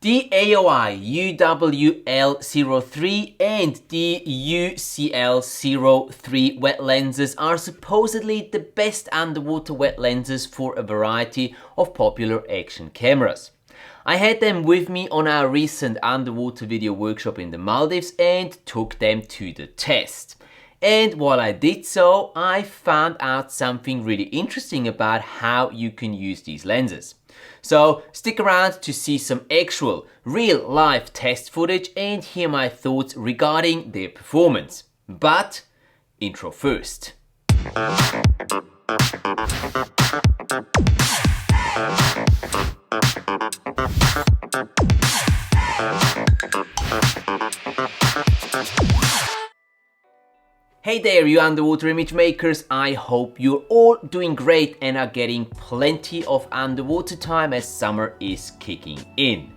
The AOI UWL-03 and the UCL-03 wet lenses are supposedly the best underwater wet lenses for a variety of popular action cameras. I had them with me on our recent underwater video workshop in the Maldives and took them to the test. And while I did so, I found out something really interesting about how you can use these lenses. So stick around to see some actual, real life test footage and hear my thoughts regarding their performance. But intro first. Hey there, you underwater image makers. I hope you're all doing great and are getting plenty of underwater time as summer is kicking in.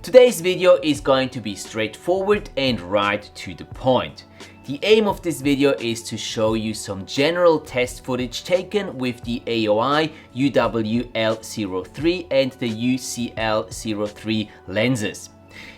Today's video is going to be straightforward and right to the point. The aim of this video is to show you some general test footage taken with the AOI UWL-03 and the UCL-03 lenses.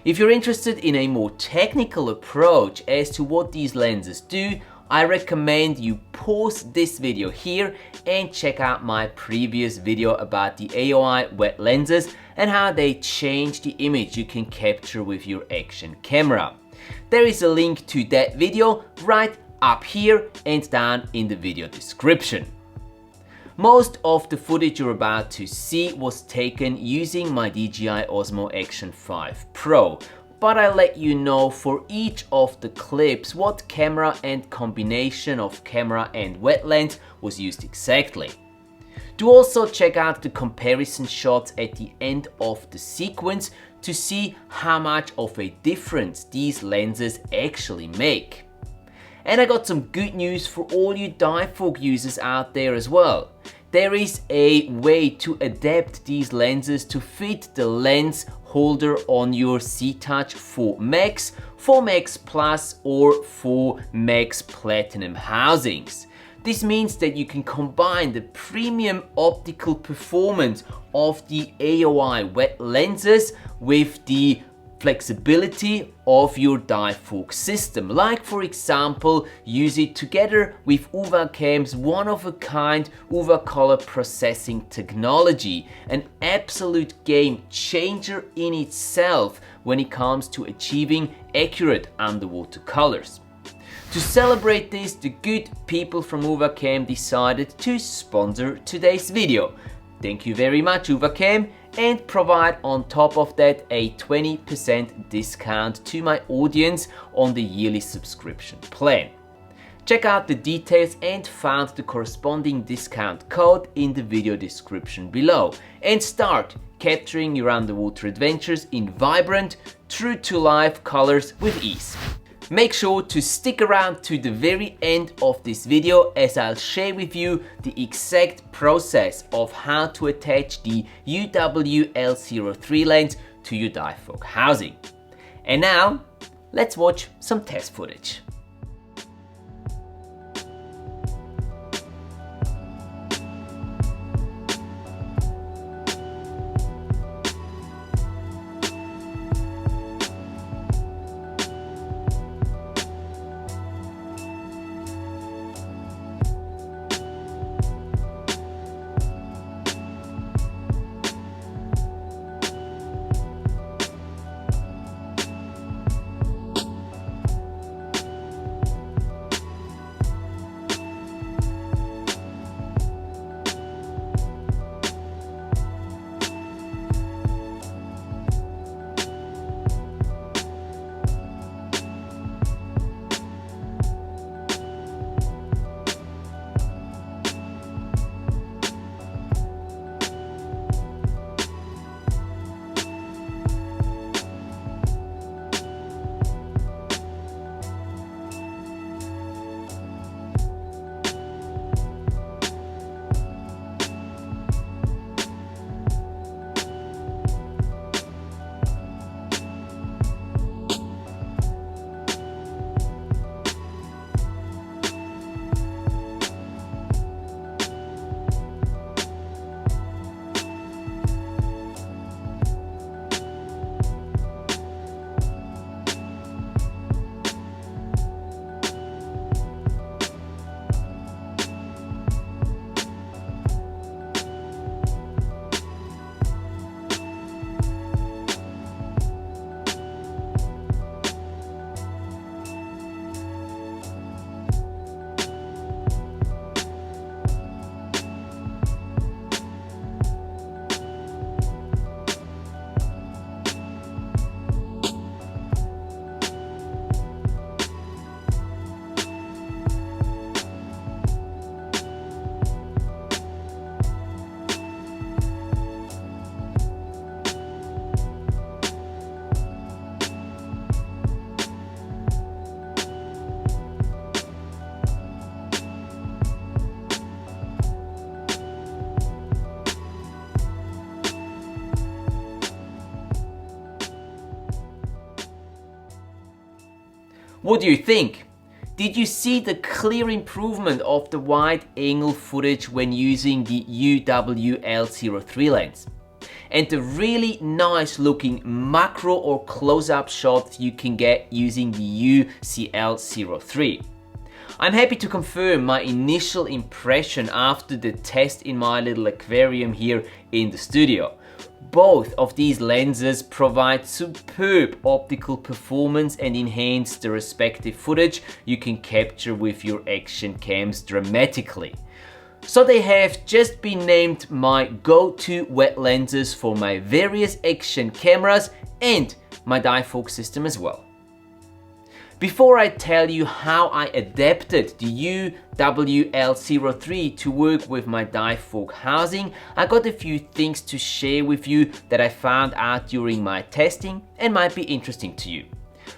If you're interested in a more technical approach as to what these lenses do, I recommend you pause this video here and check out my previous video about the AOI wet lenses and how they change the image you can capture with your action camera. There is a link to that video right up here and down in the video description. Most of the footage you're about to see was taken using my DJI Osmo Action 5 Pro. But I'll let you know for each of the clips what camera and combination of camera and wet lens was used exactly. Do also check out the comparison shots at the end of the sequence to see how much of a difference these lenses actually make. And I got some good news for all you Divevolk users out there as well. There is a way to adapt these lenses to fit the lens holder on your Seatouch 4 Max, 4 Max Plus or 4 Max Platinum housings. This means that you can combine the premium optical performance of the AOI wet lenses with the flexibility of your Divevolk system, like for example use it together with UWACAM's one-of-a-kind UV color processing technology, an absolute game changer in itself when it comes to achieving accurate underwater colors. To celebrate this, the good people from UWACAM decided to sponsor today's video. Thank you very much UWACAM, and provide on top of that a 20% discount to my audience on the yearly subscription plan. Check out the details and find the corresponding discount code in the video description below and start capturing your underwater adventures in vibrant, true-to-life colors with ease. Make sure to stick around to the very end of this video as I'll share with you the exact process of how to attach the UWL-03 lens to your Divevolk housing. And now, let's watch some test footage. What do you think? Did you see the clear improvement of the wide angle footage when using the UWL-03 lens? And the really nice looking macro or close-up shots you can get using the UCL-03. I'm happy to confirm my initial impression after the test in my little aquarium here in the studio. Both of these lenses provide superb optical performance and enhance the respective footage you can capture with your action cams dramatically. So they have just been named my go-to wet lenses for my various action cameras and my Divevolk system as well. Before I tell you how I adapted the UWL-03 to work with my Divevolk housing, I got a few things to share with you that I found out during my testing and might be interesting to you.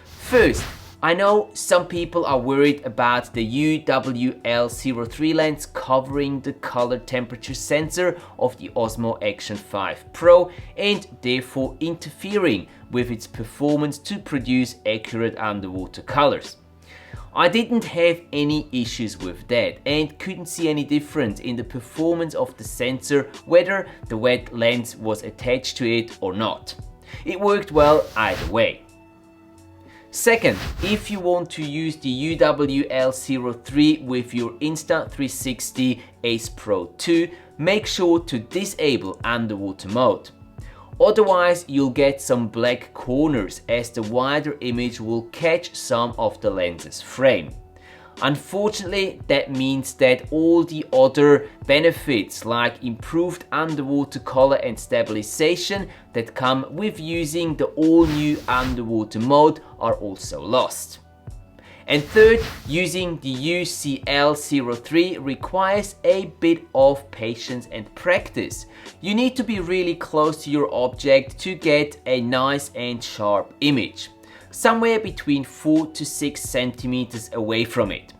First, I know some people are worried about the UWL-03 lens covering the color temperature sensor of the Osmo Action 5 Pro and therefore interfering with its performance to produce accurate underwater colors. I didn't have any issues with that and couldn't see any difference in the performance of the sensor whether the wet lens was attached to it or not. It worked well either way. Second, if you want to use the UWL-03 with your Insta360 Ace Pro 2, make sure to disable underwater mode. Otherwise, you'll get some black corners as the wider image will catch some of the lens's frame. Unfortunately, that means that all the other benefits like improved underwater color and stabilization that come with using the all-new underwater mode are also lost. And third, using the UCL-03 requires a bit of patience and practice. You need to be really close to your object to get a nice and sharp image, somewhere between 4 to 6 centimeters away from it.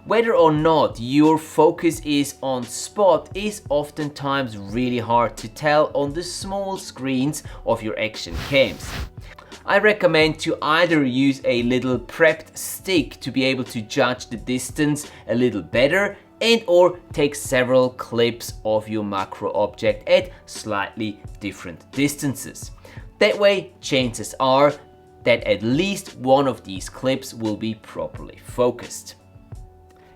Whether or not your focus is on spot is oftentimes really hard to tell on the small screens of your action cams. I recommend to either use a little prepped stick to be able to judge the distance a little better and or take several clips of your macro object at slightly different distances. That way, chances are that at least one of these clips will be properly focused.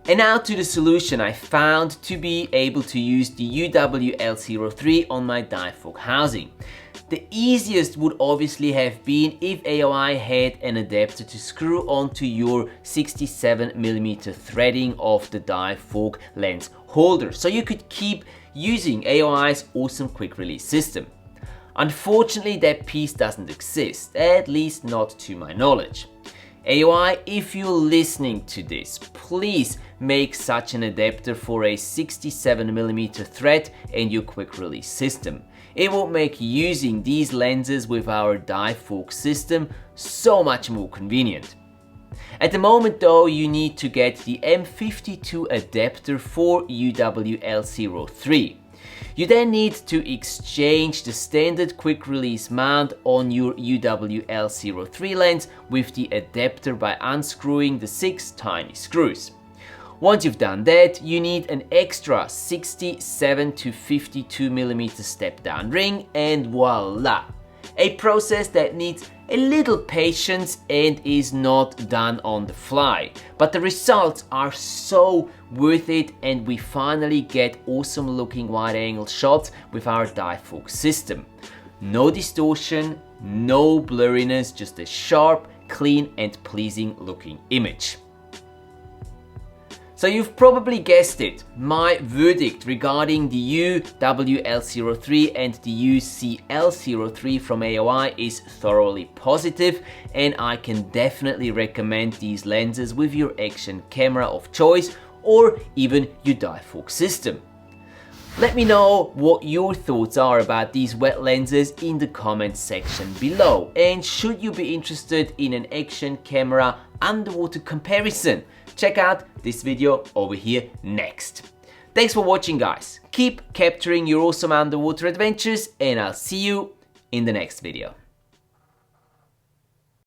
And now to the solution I found to be able to use the UWL-03 on my Divevolk housing. The easiest would obviously have been if AOI had an adapter to screw onto your 67mm threading of the Divevolk lens holder, so you could keep using AOI's awesome quick release system. Unfortunately, that piece doesn't exist, at least not to my knowledge. AOI, if you're listening to this, please make such an adapter for a 67mm thread and your quick release system. It will make using these lenses with our Divevolk system so much more convenient. At the moment though, you need to get the M52 adapter for UWL-03. You then need to exchange the standard quick release mount on your UWL-03 lens with the adapter by unscrewing the 6 tiny screws. Once you've done that, you need an extra 67 to 52mm step down ring and voila! A process that needs a little patience and is not done on the fly. But the results are so worth it and we finally get awesome looking wide angle shots with our Divevolk system. No distortion, no blurriness, just a sharp, clean and pleasing looking image. So you've probably guessed it, my verdict regarding the UWL-03 and the UCL-03 from AOI is thoroughly positive and I can definitely recommend these lenses with your action camera of choice or even your Divevolk system. Let me know what your thoughts are about these wet lenses in the comments section below, and should you be interested in an action camera underwater comparison, check out this video over here next. Thanks for watching guys, keep capturing your awesome underwater adventures and I'll see you in the next video.